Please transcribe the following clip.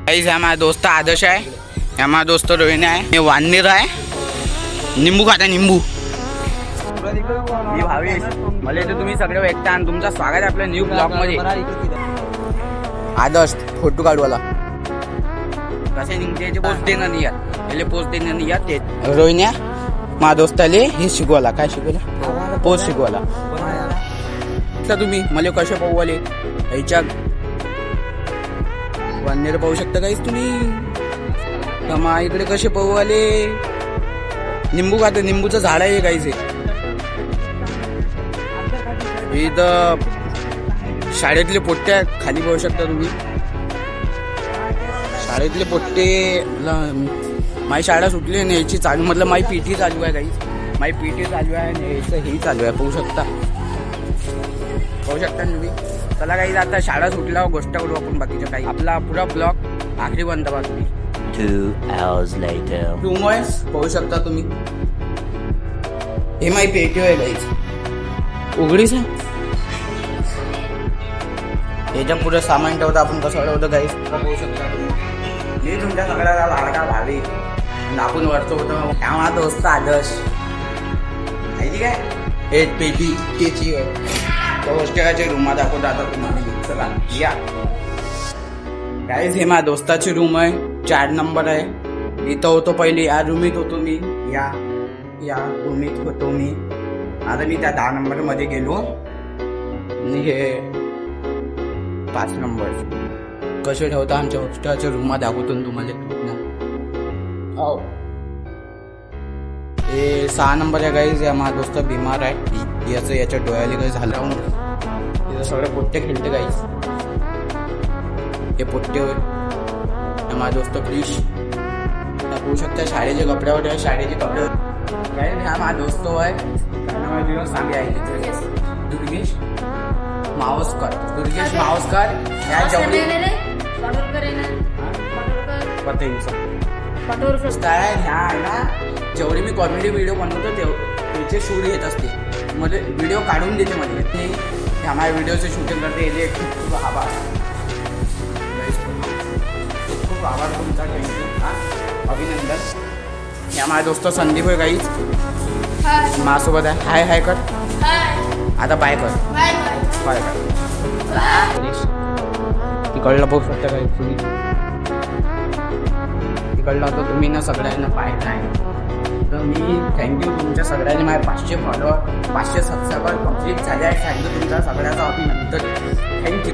Guys हा माझा दोस्त आदर्श आहे, हा माझा दोस्त रोहिणी आहे, हे वाननीर आहे, निंबू खाता निंबू. मी भावेश, मला इथे तुम्ही सगळे व्यक्ता आणि तुमचं स्वागत आहे आपल्या न्यू ब्लॉग मध्ये. आदर्श फोटो काढवाला कसे निघते पोस्ट देणं नाही यात, पहिले पोस्ट देणं नाही यात. ते रोहिण्या माझ्या दोस्ताले हे शिकवाला, काय शिकवला, पोस्ट शिकवाला. तुम्ही मला कसे पाहू आले ह्याच्या वाननेर पाहू शकता काहीच तुम्ही. मा इकडे कसे पाहू आले, निंबू खाते, निंबूचं झाड आहे काहीच. इथं शाळेतले पोट्टे खाली पाहू शकता तुम्ही. शाळेतले पोट्टे, माझी शाळा सुटली आणि याची चालू, मतलब माझी पीटी चालू आहे काही, माझी पीटी चालू आहे आणि याचं हेही चालू आहे, पाहू शकता तुम्ही. चला काही आता शाळा सुटल्यावर गोष्ट करू आपण बाकीच्या काही. आपला पुरा ब्लॉग आखरी बंद बा तुम्ही. 2 hours later. रूम वाईज पाहू शकता तुम्ही. हे माझी पेटी आहे काहीच उघडीच आहे. याच्या पुढे सामान ठेवतं आपण, कसं ठेवतं काहीच पाहू शकता तुम्ही. मी तुमच्या सगळ्याला लाडका भावी आपण वरतो होतो. हा दोस्त आदर्श माहिती काय, हे पेटी त्याची हॉस्टेलाची रूम दाखवतो आता तुम्हाला. चला या गाईज, हे माझ्या दोस्ताची रूम आहे, 4 नंबर आहे. इथं होतो पहिले, या रूमीत होतो मी, या रूमीत होतो मी. आता मी त्या 10 नंबर मध्ये गेलो आणि हे 5 नंबर कसे ठेवता आमच्या हॉस्टेलच्या रूम दाखवतो तुम्हाला. हो हे 6 नंबर आहे गाईज. या माझा दोस्त बिमार आहे, याच्या डोळ्याला काही झालं, तिथं सगळे पोट्टे खेळते गाईज. हे पोट्टे होय, माझा दोस्त क्रिश होऊ शकता. शाळेचे कपड्यावर आहे, शाळेचे कपडे काय. हा माझा दोस्त आहे, सांगे आहे दुर्गेश मावस्कर. ह्या जेवढी काय ह्या आहे ना, जेवढे मी कॉमेडी व्हिडिओ बनवतो त्याचे शूट घेत असते, मध्ये व्हिडिओ काढून देते मध्ये. ह्या माझ्या व्हिडिओचे शूटिंग करते, याचे खूप आभार, खूप आभार तुमचा, थँक्यू, अभिनंदन. ह्या माझा दोस्त संदीप आहे काहीच माझ्यासोबत आहे. हाय हाय कर, आता बाय कर, बाय कर. तिकडलं बघू शकता काही तुम्ही, तिकडलं तर तुम्ही ना सगळ्यांना पाहिलं आहे. तर मी थँक्यू तुमच्या सगळ्यांनी. माझे 500 फॉलोअर, 500 सबस्क्रायबर कंप्लीट झाले आहे. थँक्यू तुमच्या सगळ्याचा अभिनंदन, थँक्यू.